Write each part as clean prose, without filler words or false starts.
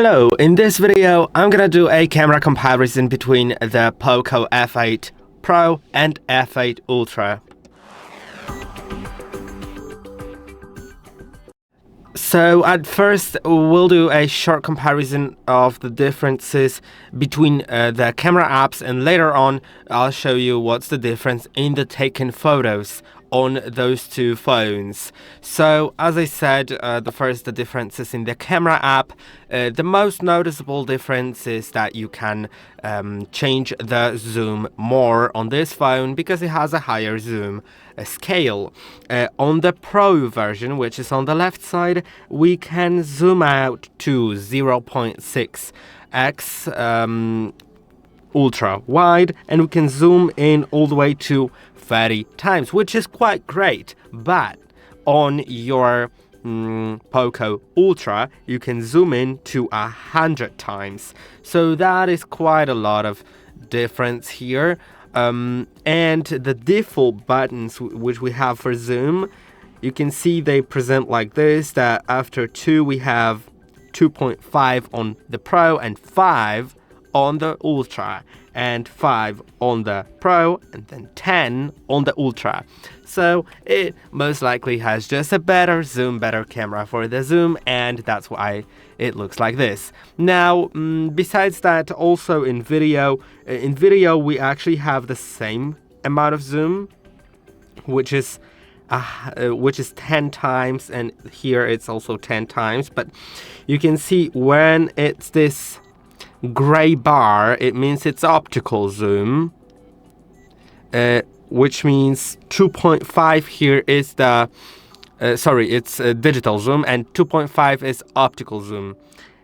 Hello, in this video I'm gonna do a camera comparison between the POCO F8 Pro and F8 Ultra. So at first we'll do a short comparison of the differences between the camera apps, and later on I'll show you what's the difference in the taken photos on those two phones. So as I said, the differences in the camera app. The most noticeable difference is that you can change the zoom more on this phone because it has a higher zoom scale. On the Pro version, which is on the left side, we can zoom out to 0.6x ultra wide, and we can zoom in all the way to 30 times, which is quite great. But on your POCO Ultra, you can zoom in to 100 times. So that is quite a lot of difference here. And the default buttons which we have for zoom, you can see they present like this, that after 2 we have 2.5 on the Pro and 5 on the Ultra, and 5 on the Pro, and then 10 on the Ultra. So it most likely has just a better zoom, better camera for the zoom, and that's why it looks like this. Now, besides that, also in video we actually have the same amount of zoom, which is 10 times, and here it's also 10 times. But you can see when it's this gray bar, it means it's optical zoom, which means 2.5 here is the it's digital zoom, and 2.5 is optical zoom.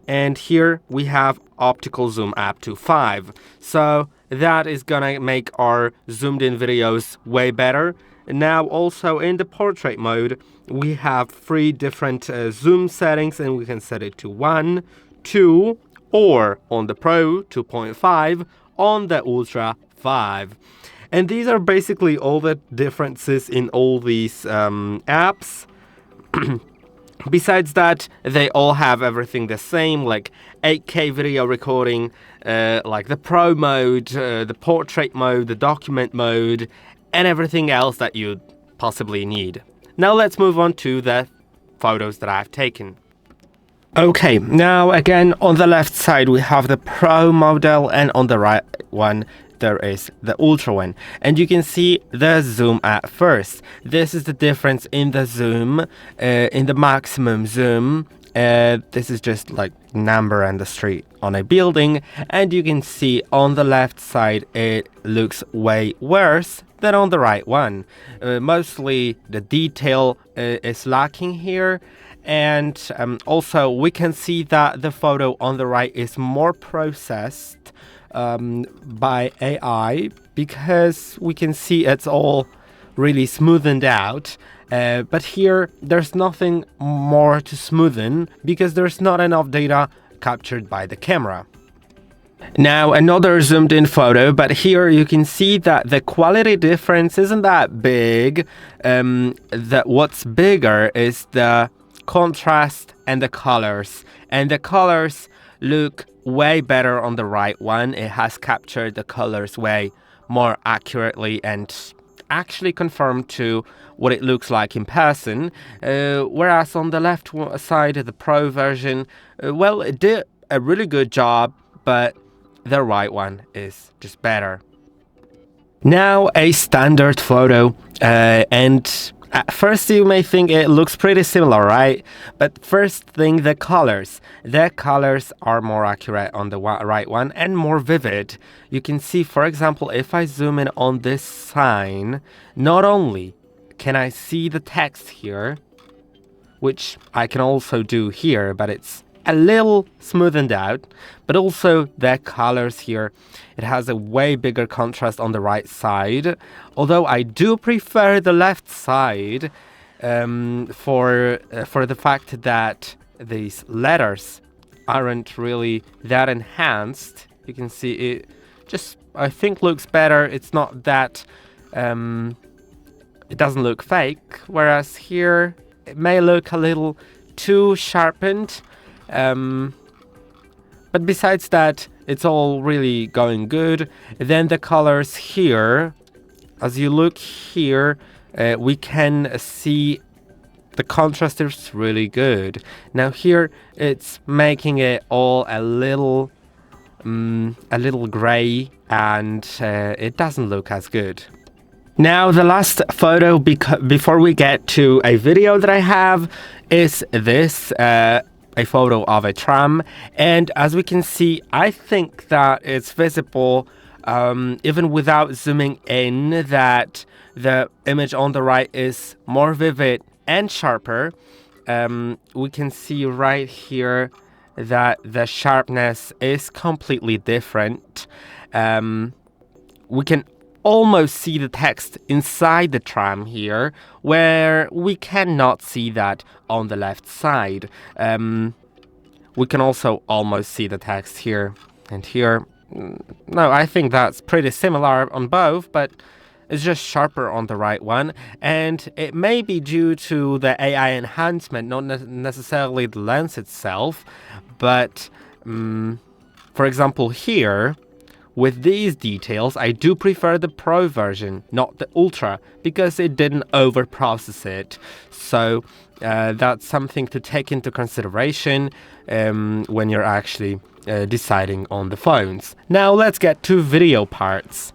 And here we have optical zoom up to 5. So that is gonna make our zoomed in videos way better. Now also in the portrait mode, we have 3 different zoom settings, and we can set it to 1, 2, or on the Pro 2.5, on the Ultra 5. And these are basically all the differences in all these apps. Besides that, they all have everything the same, like 8K video recording, like the Pro mode, the portrait mode, the document mode, and everything else that you'd possibly need. Now let's move on to the photos that I've taken. Okay, now again on the left side we have the Pro model, and on the right one there is the Ultra one, and you can see the zoom at first. This is the difference in the zoom, in the maximum zoom. This is just like number and the street on a building, and you can see on the left side it looks way worse than on the right one. Mostly the detail is lacking here. And also we can see that the photo on the right is more processed by AI, because we can see it's all really smoothened out. But here there's nothing more to smoothen because there's not enough data captured by the camera. Now another zoomed in photo, but here you can see that the quality difference isn't that big. What's bigger is the contrast and the colors, and the colors look way better on the right one. It has captured the colors way more accurately and actually confirmed to what it looks like in person, whereas on the left side of the Pro version, well, it did a really good job, but the right one is just better. Now a standard photo, and at first you may think it looks pretty similar, right? But first thing, the colors. The colors are more accurate on the right one and more vivid. You can see, for example, if I zoom in on this sign, not only can I see the text here, which I can also do here, but it's a little smoothened out, but also the colors here. It has a way bigger contrast on the right side, although I do prefer the left side for the fact that these letters aren't really that enhanced. You can see it just, I think, looks better. It's not that it doesn't look fake, whereas here it may look a little too sharpened. But besides that, it's all really going good. Then the colors here, as you look here, we can see the contrast is really good. Now here it's making it all a little gray, and it doesn't look as good. Now the last photo before we get to a video that I have is this, a photo of a tram, and as we can see, I think that it's visible even without zooming in, that the image on the right is more vivid and sharper. We can see right here that the sharpness is completely different. We can almost see the text inside the tram here, where we cannot see that on the left side. We can also almost see the text here and here. No, I think that's pretty similar on both, but it's just sharper on the right one, and it may be due to the AI enhancement, not necessarily the lens itself. But for example here, with these details, I do prefer the Pro version, not the Ultra, because it didn't overprocess it. So that's something to take into consideration when you're actually deciding on the phones. Now let's get to video parts.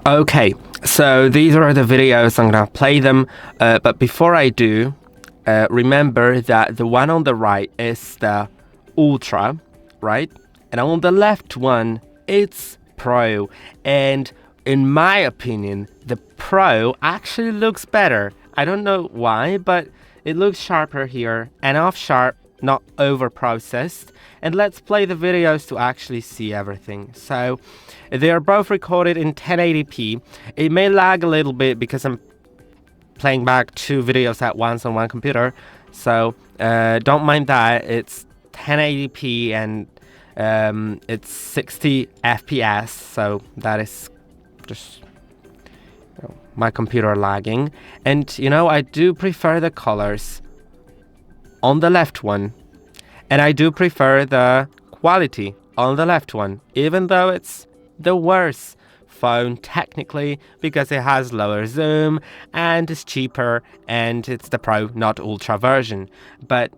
Okay, so these are the videos. I'm gonna play them, but before I do, remember that the one on the right is the Ultra, right? And on the left one, it's Pro. And in my opinion, the Pro actually looks better. I don't know why, but it looks sharper here, and off sharp, not over processed. And let's play the videos to actually see everything. So they are both recorded in 1080p. It may lag a little bit because I'm playing back 2 videos at once on one computer, so don't mind that. It's 1080p and it's 60 FPS, so that is just my computer lagging. And I do prefer the colors on the left one, and I do prefer the quality on the left one, even though it's the worst phone technically because it has lower zoom and is cheaper, and it's the Pro, not Ultra version. But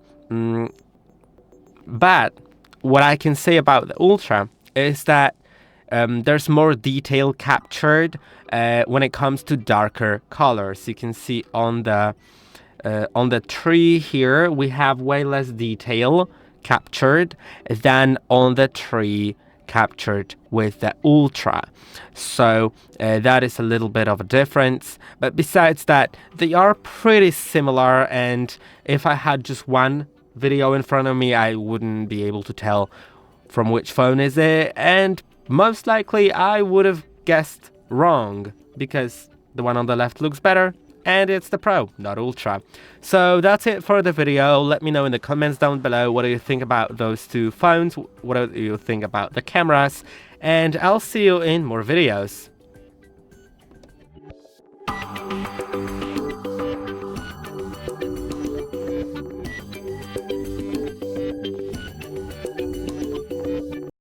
what I can say about the Ultra is that there's more detail captured when it comes to darker colors. You can see on the tree here, we have way less detail captured than on the tree captured with the Ultra. So that is a little bit of a difference. But besides that, they are pretty similar, and if I had just one video in front of me, I wouldn't be able to tell from which phone is it, and most likely I would have guessed wrong because the one on the left looks better, and it's the Pro, not Ultra. So that's it for the video. Let me know in the comments down below what do you think about those two phones, what do you think about the cameras, and I'll see you in more videos.